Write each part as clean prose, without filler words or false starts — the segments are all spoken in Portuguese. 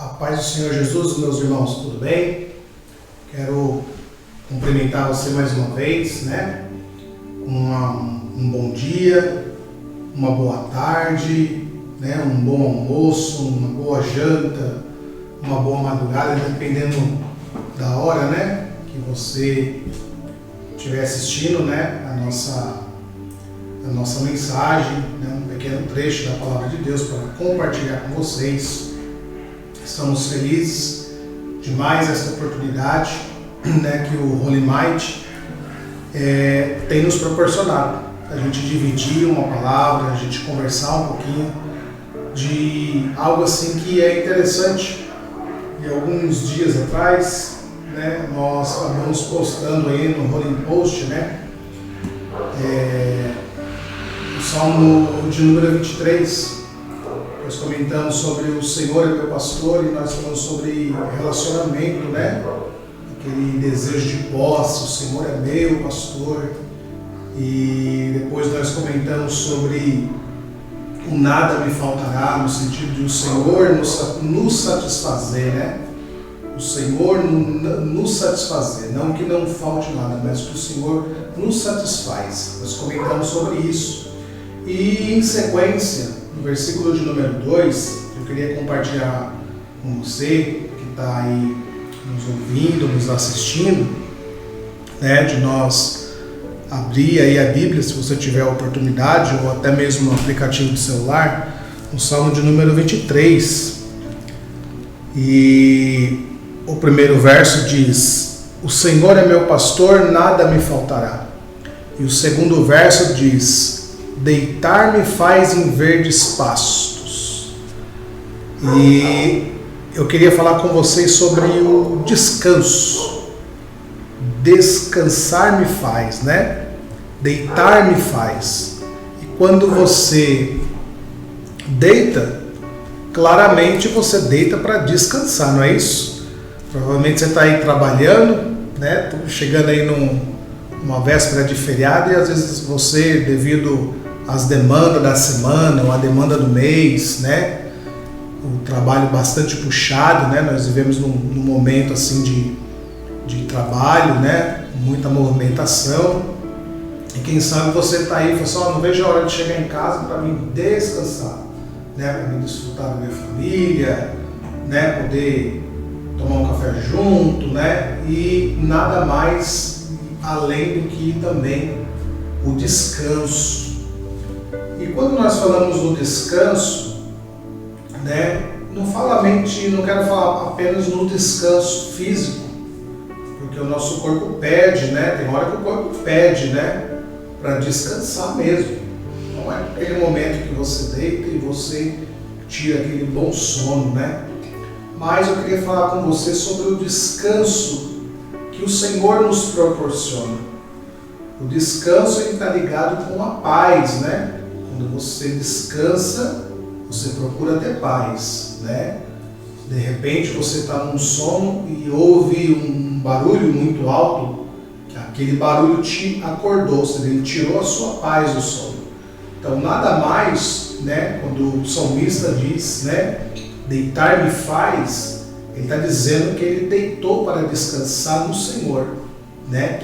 A paz do Senhor Jesus, meus irmãos, tudo bem? Quero cumprimentar você mais uma vez, Um bom dia, uma boa tarde, Um bom almoço, uma boa janta, uma boa madrugada, dependendo da hora, que você estiver assistindo, a nossa mensagem, um pequeno trecho da Palavra de Deus para compartilhar com vocês. Estamos felizes demais essa oportunidade, que o Holy Might tem nos proporcionado. A gente dividir uma palavra, a gente conversar um pouquinho de algo assim que é interessante. E alguns dias atrás, nós acabamos postando aí no Holy Post, o Salmo de número 23. Nós comentamos sobre o Senhor é meu pastor e nós falamos sobre relacionamento, aquele desejo de posse, o Senhor é meu pastor. E depois nós comentamos sobre o nada me faltará, no sentido de o Senhor nos satisfazer, O Senhor nos satisfazer, não que não falte nada, mas que o Senhor nos satisfaz. Nós comentamos sobre isso. E em sequência, no versículo de número 2, eu queria compartilhar com você que está aí nos ouvindo, nos assistindo, de nós abrir aí a Bíblia, se você tiver a oportunidade, ou até mesmo no aplicativo de celular, no Salmo de número 23. E o primeiro verso diz: o Senhor é meu pastor, nada me faltará. E o segundo verso diz: deitar-me faz em verdes pastos. E eu queria falar com vocês sobre o descanso. Descansar me faz, Deitar me faz. E quando você deita, claramente você deita para descansar, não é isso? Provavelmente você está aí trabalhando, chegando aí numa véspera de feriado, e às vezes você, devido às demandas da semana ou a demanda do mês, o trabalho bastante puxado, nós vivemos num momento assim de trabalho, muita movimentação, e quem sabe você está aí e fala assim: não vejo a hora de chegar em casa para mim descansar, para mim desfrutar da minha família, poder tomar um café junto, e nada mais além do que também o descanso. E quando nós falamos do descanso, não quero falar apenas no descanso físico, porque o nosso corpo pede, tem hora que o corpo pede, para descansar mesmo. Não é aquele momento que você deita e você tira aquele bom sono, Mas eu queria falar com você sobre o descanso que o Senhor nos proporciona. O descanso está ligado com a paz, Quando você descansa, você procura ter paz, De repente você está num sono e ouve um barulho muito alto, que aquele barulho te acordou, ele tirou a sua paz do sono. Então nada mais, quando o salmista diz, deitar me faz, ele está dizendo que ele deitou para descansar no Senhor,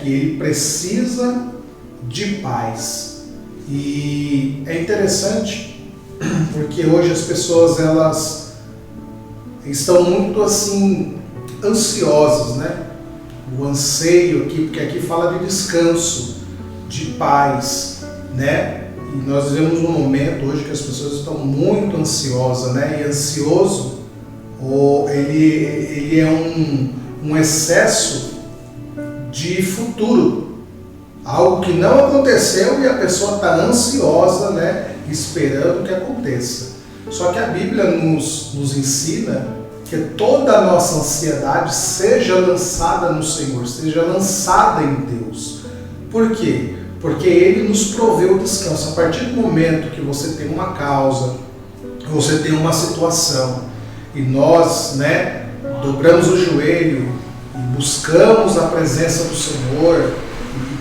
que ele precisa de paz. E é interessante, porque hoje as pessoas elas estão muito assim ansiosas, O anseio aqui, porque aqui fala de descanso, de paz, E nós vivemos um momento hoje que as pessoas estão muito ansiosas, E ansioso, ele é um excesso de futuro. Algo que não aconteceu e a pessoa está ansiosa, esperando que aconteça. Só que a Bíblia nos ensina que toda a nossa ansiedade seja lançada no Senhor, seja lançada em Deus. Por quê? Porque Ele nos proveu o descanso. A partir do momento que você tem uma causa, você tem uma situação, e nós, dobramos o joelho e buscamos a presença do Senhor,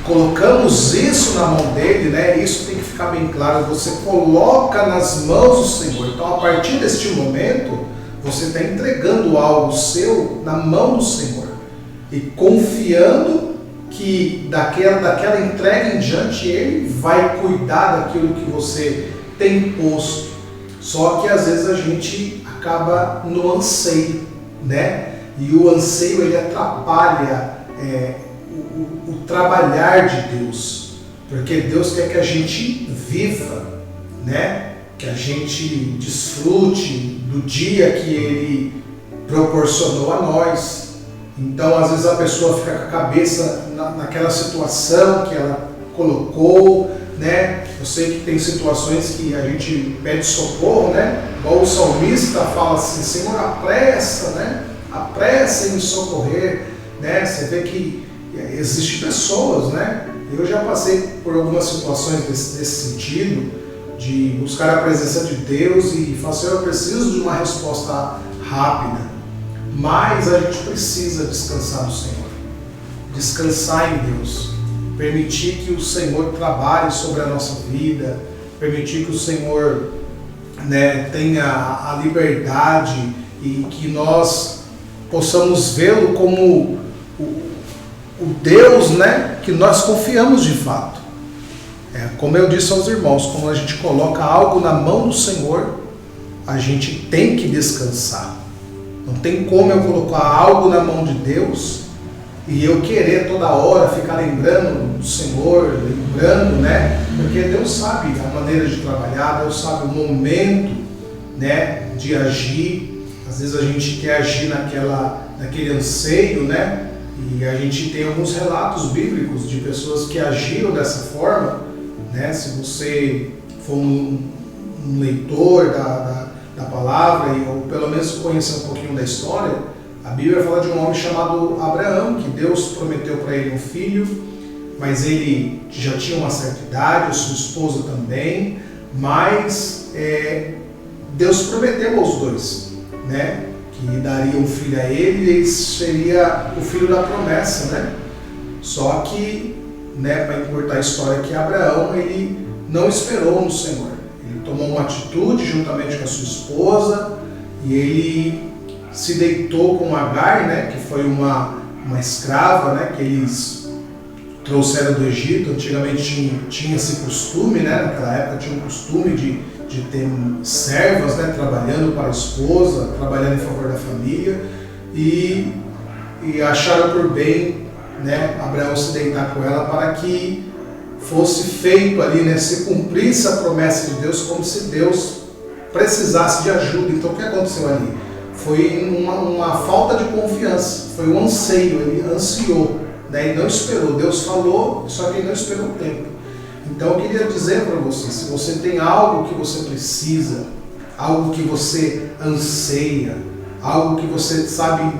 colocamos isso na mão dele, Isso tem que ficar bem claro. Você coloca nas mãos do Senhor. Então, a partir deste momento, Você está entregando algo seu na mão do Senhor e confiando que daquela entrega em diante Ele vai cuidar daquilo que você tem posto. Só que às vezes a gente acaba no anseio, né? E o anseio ele atrapalha o trabalhar de Deus, porque Deus quer que a gente viva, né? Que a gente desfrute do dia que Ele proporcionou a nós. Então, às vezes a pessoa fica com a cabeça naquela situação que ela colocou, né? Eu sei que tem situações que a gente pede socorro, né? Igual o salmista fala assim, Senhor, apressa, né? Apressa em me socorrer, né? Você vê que existem pessoas, né? Eu já passei por algumas situações desse sentido, de buscar a presença de Deus e falar assim, eu preciso de uma resposta rápida, mas a gente precisa descansar no Senhor, descansar em Deus, permitir que o Senhor trabalhe sobre a nossa vida, permitir que o Senhor, né, tenha a liberdade e que nós possamos vê-lo como o Deus, né, que nós confiamos de fato. Como eu disse aos irmãos, quando a gente coloca algo na mão do Senhor, a gente tem que descansar. Não tem como eu colocar algo na mão de Deus e eu querer toda hora ficar lembrando do Senhor, lembrando, né? Porque Deus sabe a maneira de trabalhar, Deus sabe o momento, né, de agir. Às vezes a gente quer agir naquele anseio, né? E a gente tem alguns relatos bíblicos de pessoas que agiram dessa forma, né? Se você for um leitor da palavra, ou pelo menos conhecer um pouquinho da história, a Bíblia fala de um homem chamado Abraão, que Deus prometeu para ele um filho, mas ele já tinha uma certa idade, a sua esposa também, mas Deus prometeu aos dois, né? Que daria um filho a ele e ele seria o filho da promessa, né? Só que, né, para encurtar a história, que Abraão ele não esperou no Senhor. Ele tomou uma atitude juntamente com a sua esposa e ele se deitou com Agar, né, que foi uma escrava, né, que eles trouxeram do Egito. Antigamente tinha esse costume, né, naquela época tinha um costume de ter servas, né, trabalhando para a esposa, trabalhando em favor da família, e acharam por bem, né, Abraão se deitar com ela para que fosse feito ali, né, se cumprisse a promessa de Deus, como se Deus precisasse de ajuda. Então o que aconteceu ali? Foi uma falta de confiança, foi um anseio, ele ansiou, né, e não esperou. Deus falou, só que ele não esperou o tempo. Então eu queria dizer para você, se você tem algo que você precisa, algo que você anseia, algo que você sabe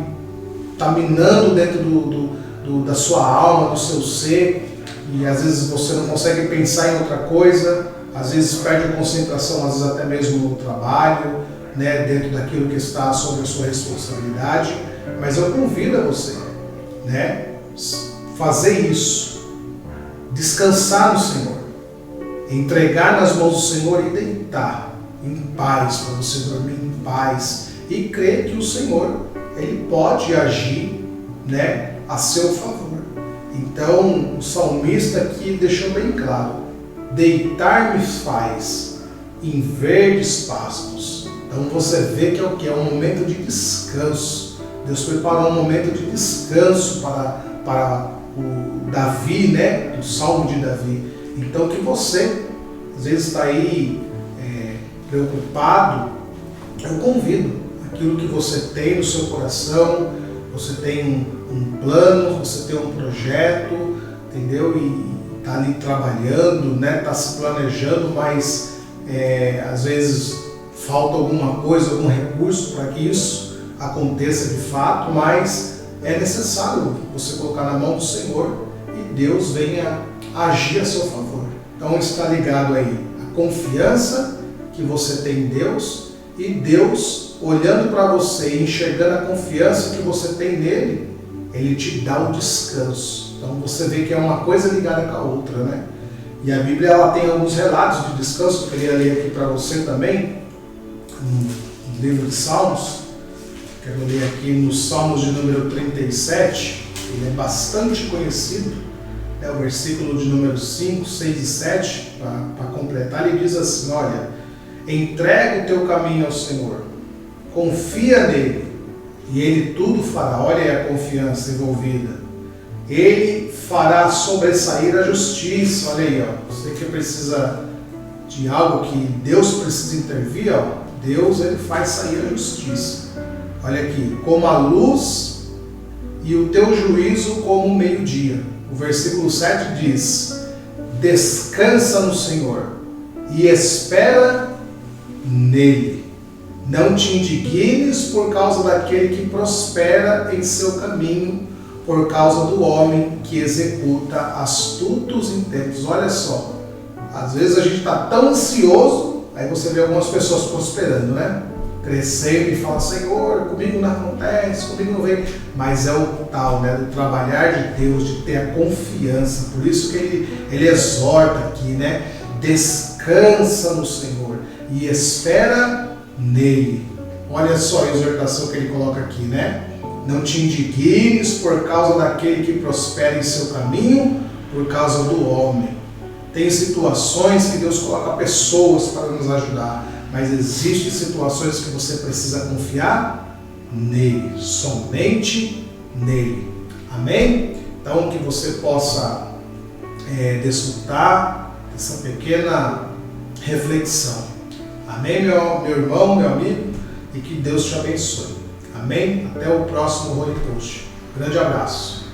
está minando dentro da sua alma, do seu ser, e às vezes você não consegue pensar em outra coisa, às vezes perde a concentração, às vezes até mesmo no trabalho, né, dentro daquilo que está sob a sua responsabilidade, mas eu convido a você, né, fazer isso, descansar no Senhor, entregar nas mãos do Senhor e deitar em paz, para você dormir em paz e crer que o Senhor ele pode agir, né, a seu favor. Então o salmista aqui deixou bem claro: deitar me faz em verdes pastos. Então você vê que é o que? É um momento de descanso. Deus preparou um momento de descanso para o Davi, né, do Salmo de Davi. Então que você, às vezes está aí preocupado, eu convido, aquilo que você tem no seu coração, você tem um plano, você tem um projeto, entendeu? E está ali trabalhando, né, está se planejando, mas às vezes falta alguma coisa, algum recurso para que isso aconteça de fato, mas é necessário você colocar na mão do Senhor e Deus venha agir a seu favor. Então está ligado aí a confiança que você tem em Deus e Deus olhando para você e enxergando a confiança que você tem nele, ele te dá um descanso. Então você vê que é uma coisa ligada com a outra, né? E a Bíblia ela tem alguns relatos de descanso, eu queria ler aqui para você também, no livro de Salmos, Quero ler aqui no Salmos de número 37, ele é bastante conhecido, é o versículo de número 5, 6 e 7, para completar, ele diz assim: olha, entrega o teu caminho ao Senhor, confia nele, e ele tudo fará. Olha aí a confiança envolvida. Ele fará sobressair a justiça. Olha aí, ó. Você que precisa de algo que Deus precisa intervir, ó, Deus ele faz sair a justiça. Olha aqui, como a luz e o teu juízo como o meio-dia. O versículo 7 diz: descansa no Senhor e espera nele. Não te indignes por causa daquele que prospera em seu caminho, por causa do homem que executa astutos intentos. Olha só, às vezes a gente está tão ansioso, aí você vê algumas pessoas prosperando, né? Crescendo e fala: Senhor, comigo não acontece, comigo não vem. Mas é o tal, né, do trabalhar de Deus, de ter a confiança. Por isso que ele exorta aqui, né? Descansa no Senhor e espera nele. Olha só a exortação que ele coloca aqui, né? Não te indignes por causa daquele que prospera em seu caminho, por causa do homem. Tem situações que Deus coloca pessoas para nos ajudar, mas existem situações que você precisa confiar nele, somente nele. Amém? Então que você possa desfrutar dessa pequena reflexão. Amém, meu irmão, meu amigo, e que Deus te abençoe. Amém? Até o próximo Holy Post. Grande abraço.